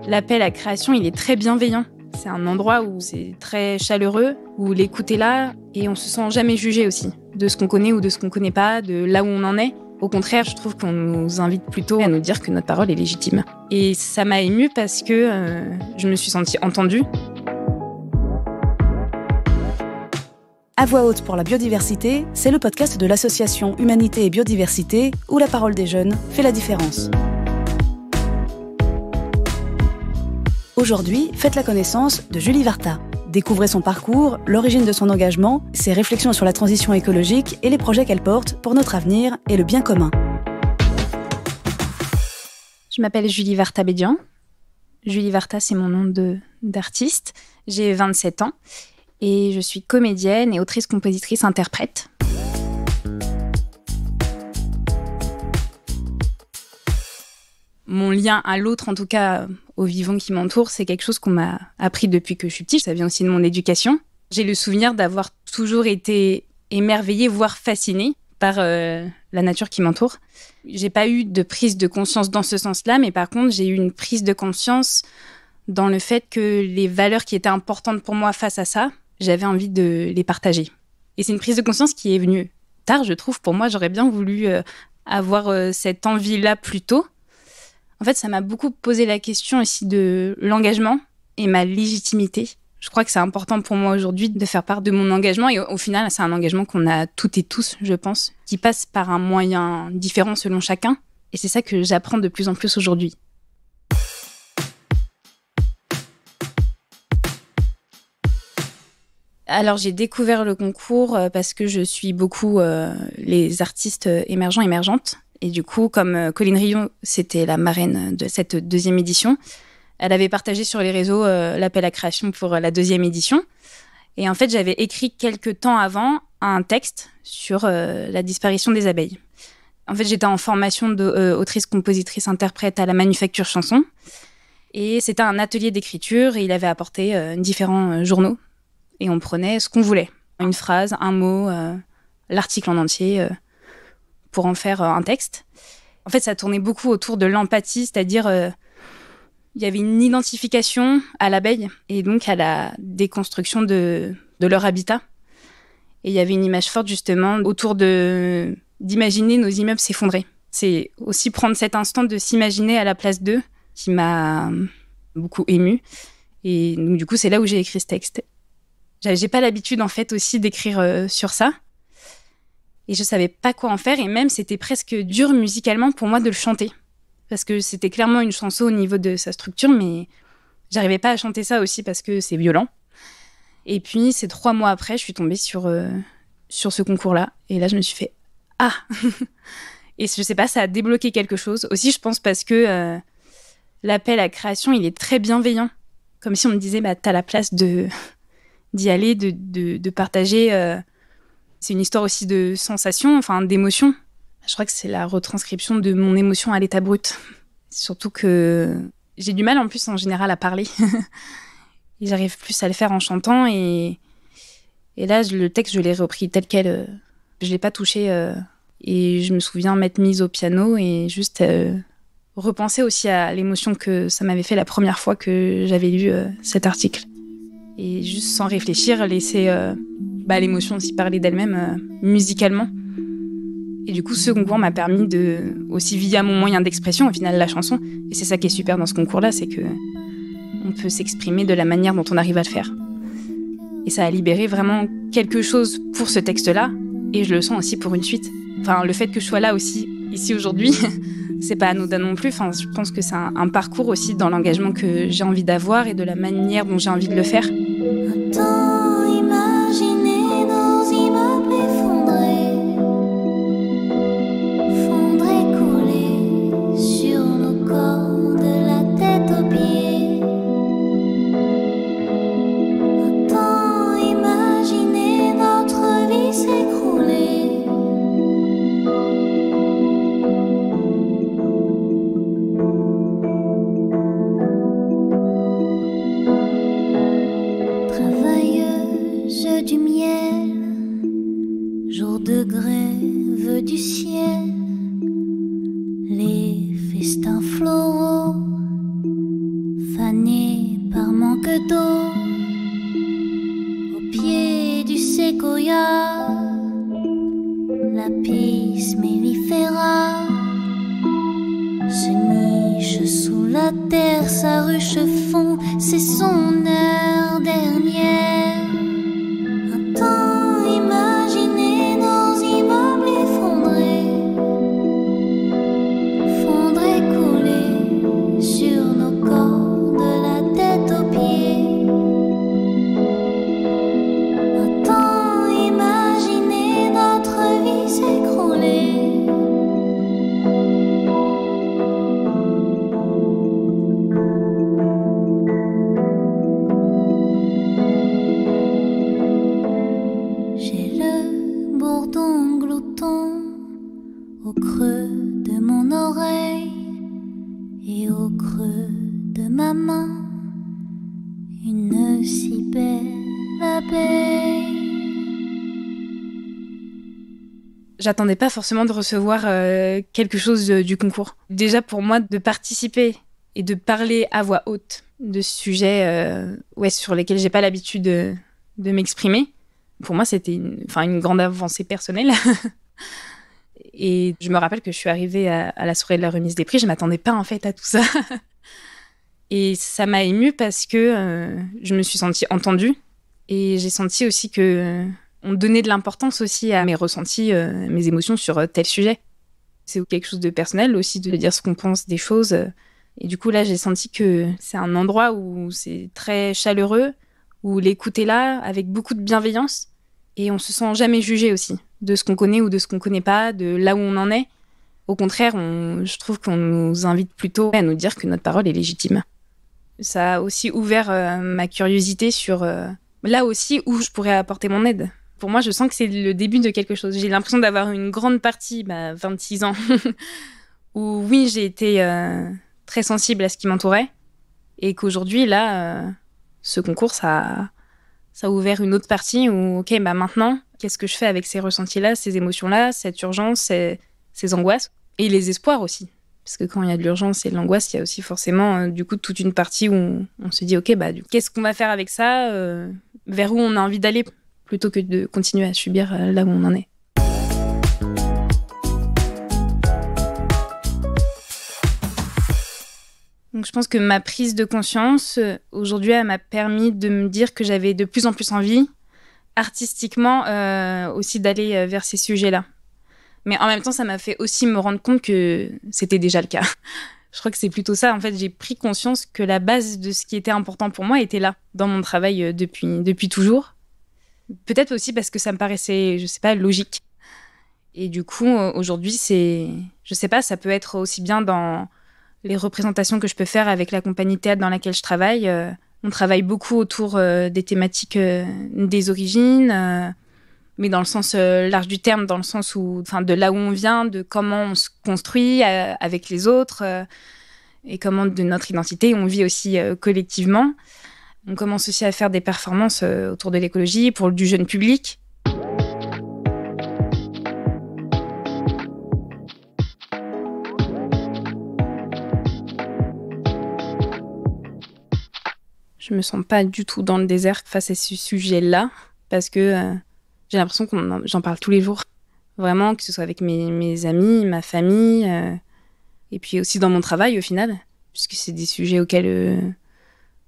L'appel à création, il est très bienveillant. C'est un endroit où c'est très chaleureux, où l'écoute est là et on se sent jamais jugé aussi de ce qu'on connaît ou de ce qu'on connaît pas, de là où on en est. Au contraire, je trouve qu'on nous invite plutôt à nous dire que notre parole est légitime. Et ça m'a émue parce que je me suis sentie entendue. À voix haute pour la biodiversité, c'est le podcast de l'association Humanité et Biodiversité où la parole des jeunes fait la différence. Aujourd'hui, faites la connaissance de Julie Varta. Découvrez son parcours, l'origine de son engagement, ses réflexions sur la transition écologique et les projets qu'elle porte pour notre avenir et le bien commun. Je m'appelle Julie Varta-Bédian. Julie Varta, c'est mon nom d'artiste. J'ai 27 ans et je suis comédienne et autrice, compositrice, interprète. Mon lien à l'autre, en tout cas au vivant qui m'entoure, c'est quelque chose qu'on m'a appris depuis que je suis petite. Ça vient aussi de mon éducation. J'ai le souvenir d'avoir toujours été émerveillée, voire fascinée par la nature qui m'entoure. J'ai pas eu de prise de conscience dans ce sens-là, mais par contre, j'ai eu une prise de conscience dans le fait que les valeurs qui étaient importantes pour moi face à ça, j'avais envie de les partager. Et c'est une prise de conscience qui est venue tard, je trouve. Pour moi, j'aurais bien voulu avoir cette envie-là plus tôt. En fait, ça m'a beaucoup posé la question aussi de l'engagement et ma légitimité. Je crois que c'est important pour moi aujourd'hui de faire part de mon engagement. Et au final, c'est un engagement qu'on a toutes et tous, je pense, qui passe par un moyen différent selon chacun. Et c'est ça que j'apprends de plus en plus aujourd'hui. Alors, j'ai découvert le concours parce que je suis beaucoup les artistes émergents, émergentes. Et du coup, comme Colline Rion, c'était la marraine de cette deuxième édition, elle avait partagé sur les réseaux l'appel à création pour la deuxième édition. Et en fait, j'avais écrit quelques temps avant un texte sur la disparition des abeilles. En fait, j'étais en formation d'autrice, compositrice, interprète à la Manufacture Chanson. Et c'était un atelier d'écriture et il avait apporté différents journaux. Et on prenait ce qu'on voulait. Une phrase, un mot, l'article en entier pour en faire un texte. En fait, ça tournait beaucoup autour de l'empathie, c'est-à-dire il y avait une identification à l'abeille et donc à la déconstruction de leur habitat. Et il y avait une image forte justement autour d'imaginer nos immeubles s'effondrer. C'est aussi prendre cet instant de s'imaginer à la place d'eux qui m'a beaucoup émue. Et donc du coup, c'est là où j'ai écrit ce texte. J'ai pas l'habitude en fait aussi d'écrire sur ça. Et je savais pas quoi en faire, et même c'était presque dur musicalement pour moi de le chanter. Parce que c'était clairement une chanson au niveau de sa structure, mais j'arrivais pas à chanter ça aussi parce que c'est violent. Et puis, c'est 3 mois après, je suis tombée sur ce concours-là. Et là, je me suis fait « Ah !» Et je sais pas, ça a débloqué quelque chose. Aussi, je pense parce que l'appel à création, il est très bienveillant. Comme si on me disait « T'as la place d'y aller, de partager... C'est une histoire aussi de sensations, enfin d'émotions. Je crois que c'est la retranscription de mon émotion à l'état brut. Surtout que j'ai du mal en plus en général à parler. Et j'arrive plus à le faire en chantant. Et là, le texte, je l'ai repris tel quel. Je l'ai pas touché. Et je me souviens m'être mise au piano et juste repenser aussi à l'émotion que ça m'avait fait la première fois que j'avais lu cet article. Et juste sans réfléchir, laisser l'émotion aussi parler d'elle-même musicalement. Et du coup, ce concours m'a permis aussi via mon moyen d'expression, au final, la chanson. Et c'est ça qui est super dans ce concours-là, c'est que on peut s'exprimer de la manière dont on arrive à le faire. Et ça a libéré vraiment quelque chose pour ce texte-là, et je le sens aussi pour une suite. Enfin, le fait que je sois là aussi, ici aujourd'hui, c'est pas anodin non plus. Enfin, je pense que c'est un parcours aussi dans l'engagement que j'ai envie d'avoir et de la manière dont j'ai envie de le faire. Travailleuse Fané par manque d'eau, au pied du séquoia, Lapis mellifera se niche sous la terre, sa ruche fond, c'est son heure dernière. Un temps imaginé dans immeubles effondrés, fondre et couler sur nos corps de la tête aux pieds. Un temps imaginé, notre vie s'écrouler. Au creux de mon oreille et au creux de ma main, une si belle abeille. J'attendais pas forcément de recevoir quelque chose du concours. Déjà pour moi, de participer et de parler à voix haute de sujets sur lesquels j'ai pas l'habitude de m'exprimer, pour moi c'était une grande avancée personnelle. Et je me rappelle que je suis arrivée à la soirée de la remise des prix, je m'attendais pas en fait à tout ça. Et ça m'a émue parce que je me suis sentie entendue et j'ai senti aussi que on donnait de l'importance aussi à mes ressentis, mes émotions sur tel sujet. C'est quelque chose de personnel aussi de dire ce qu'on pense des choses. Et du coup là j'ai senti que c'est un endroit où c'est très chaleureux, où l'écoute est là avec beaucoup de bienveillance et on se sent jamais jugé aussi de ce qu'on connaît ou de ce qu'on connaît pas, de là où on en est. Au contraire, je trouve qu'on nous invite plutôt à nous dire que notre parole est légitime. Ça a aussi ouvert ma curiosité sur là aussi où je pourrais apporter mon aide. Pour moi, je sens que c'est le début de quelque chose. J'ai l'impression d'avoir une grande partie, 26 ans, où oui, j'ai été très sensible à ce qui m'entourait et qu'aujourd'hui, là, ce concours, ça a ouvert une autre partie où, ok, maintenant, qu'est-ce que je fais avec ces ressentis-là, ces émotions-là, cette urgence, ces angoisses et les espoirs aussi. Parce que quand il y a de l'urgence et de l'angoisse, il y a aussi forcément, du coup, toute une partie où on se dit, ok, qu'est-ce qu'on va faire avec ça, vers où on a envie d'aller, plutôt que de continuer à subir là où on en est. Donc je pense que ma prise de conscience, aujourd'hui, elle m'a permis de me dire que j'avais de plus en plus envie, artistiquement, aussi d'aller vers ces sujets-là. Mais en même temps, ça m'a fait aussi me rendre compte que c'était déjà le cas. Je crois que c'est plutôt ça. En fait, j'ai pris conscience que la base de ce qui était important pour moi était là, dans mon travail depuis toujours. Peut-être aussi parce que ça me paraissait, je sais pas, logique. Et du coup, aujourd'hui, je sais pas, ça peut être aussi bien dans les représentations que je peux faire avec la compagnie théâtre dans laquelle je travaille. On travaille beaucoup autour des thématiques des origines, mais dans le sens large du terme, dans le sens où, de là où on vient, de comment on se construit avec les autres et comment de notre identité on vit aussi collectivement. On commence aussi à faire des performances autour de l'écologie pour du jeune public. Je me sens pas du tout dans le désert face à ce sujet-là, parce que j'ai l'impression j'en parle tous les jours. Vraiment, que ce soit avec mes amis, ma famille, et puis aussi dans mon travail au final, puisque c'est des sujets auxquels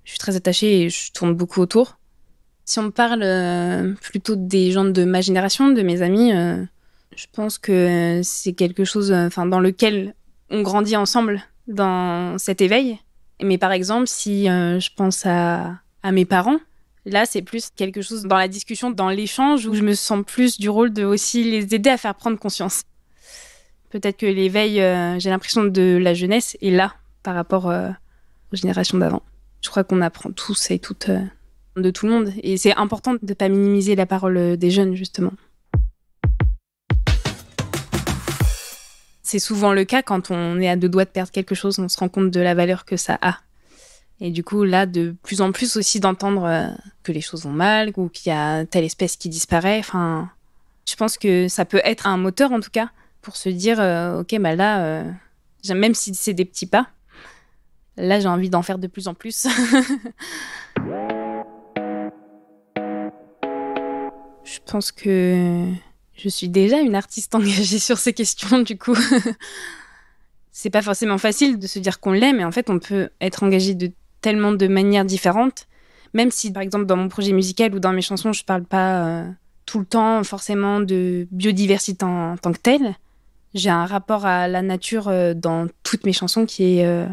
je suis très attachée et je tourne beaucoup autour. Si on me parle plutôt des gens de ma génération, de mes amis, je pense que c'est quelque chose dans lequel on grandit ensemble dans cet éveil. Mais par exemple, si je pense à mes parents, là, c'est plus quelque chose dans la discussion, dans l'échange, où je me sens plus du rôle de aussi les aider à faire prendre conscience. Peut-être que l'éveil, j'ai l'impression de la jeunesse, est là par rapport aux générations d'avant. Je crois qu'on apprend tous et toutes de tout le monde. Et c'est important de ne pas minimiser la parole des jeunes, justement. C'est souvent le cas quand on est à 2 doigts de perdre quelque chose, on se rend compte de la valeur que ça a. Et du coup, là, de plus en plus aussi d'entendre que les choses vont mal ou qu'il y a telle espèce qui disparaît. Je pense que ça peut être un moteur, en tout cas, pour se dire, ok, là, même si c'est des petits pas, Là, j'ai envie d'en faire de plus en plus. Je pense que je suis déjà une artiste engagée sur ces questions, du coup. C'est pas forcément facile de se dire qu'on l'est, mais en fait, on peut être engagé de tellement de manières différentes. Même si, par exemple, dans mon projet musical ou dans mes chansons, je parle pas tout le temps forcément de biodiversité en tant que telle. J'ai un rapport à la nature dans toutes mes chansons qui est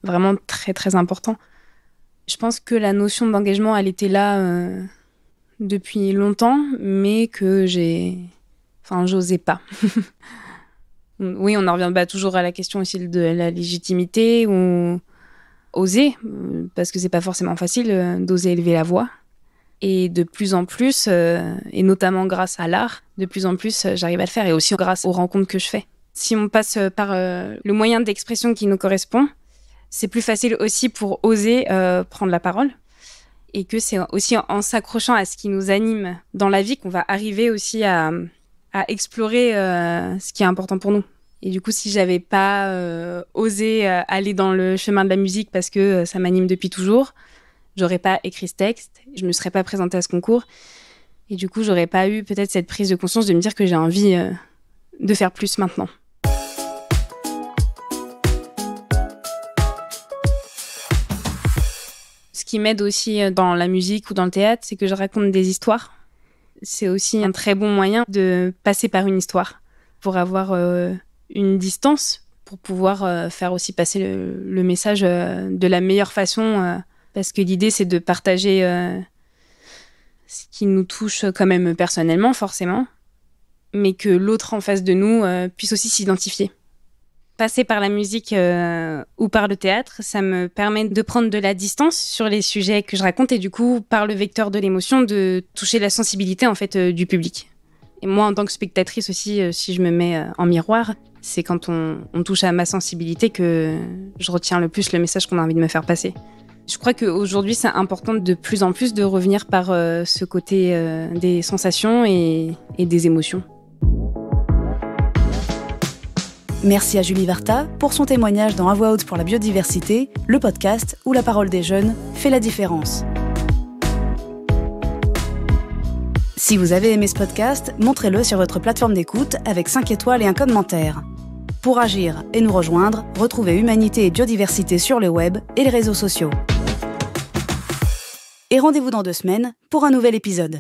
vraiment très, très important. Je pense que la notion d'engagement, elle était là depuis longtemps, mais que j'osais pas. Oui, on en revient toujours à la question aussi de la légitimité ou oser, parce que c'est pas forcément facile d'oser élever la voix. Et de plus en plus, et notamment grâce à l'art, de plus en plus, j'arrive à le faire, et aussi grâce aux rencontres que je fais. Si on passe par le moyen d'expression qui nous correspond, c'est plus facile aussi pour oser prendre la parole. Et que c'est aussi en s'accrochant à ce qui nous anime dans la vie qu'on va arriver aussi à explorer ce qui est important pour nous. Et du coup, si j'avais pas osé aller dans le chemin de la musique parce que ça m'anime depuis toujours, j'aurais pas écrit ce texte, je me serais pas présentée à ce concours. Et du coup, j'aurais pas eu peut-être cette prise de conscience de me dire que j'ai envie de faire plus maintenant. Ce qui m'aide aussi dans la musique ou dans le théâtre, c'est que je raconte des histoires. C'est aussi un très bon moyen de passer par une histoire pour avoir une distance, pour pouvoir faire aussi passer le message de la meilleure façon. Parce que l'idée, c'est de partager ce qui nous touche quand même personnellement, forcément, mais que l'autre en face de nous puisse aussi s'identifier. Passer par la musique ou par le théâtre, ça me permet de prendre de la distance sur les sujets que je raconte et du coup, par le vecteur de l'émotion, de toucher la sensibilité en fait du public. Et moi, en tant que spectatrice aussi, si je me mets en miroir, c'est quand on touche à ma sensibilité que je retiens le plus le message qu'on a envie de me faire passer. Je crois qu'aujourd'hui, c'est important de plus en plus de revenir par ce côté des sensations et des émotions. Merci à Julie Varta pour son témoignage dans À Voix Haute pour la biodiversité, le podcast où la parole des jeunes fait la différence. Si vous avez aimé ce podcast, montrez-le sur votre plateforme d'écoute avec 5 étoiles et un commentaire. Pour agir et nous rejoindre, retrouvez Humanité et Biodiversité sur le web et les réseaux sociaux. Et rendez-vous dans 2 semaines pour un nouvel épisode.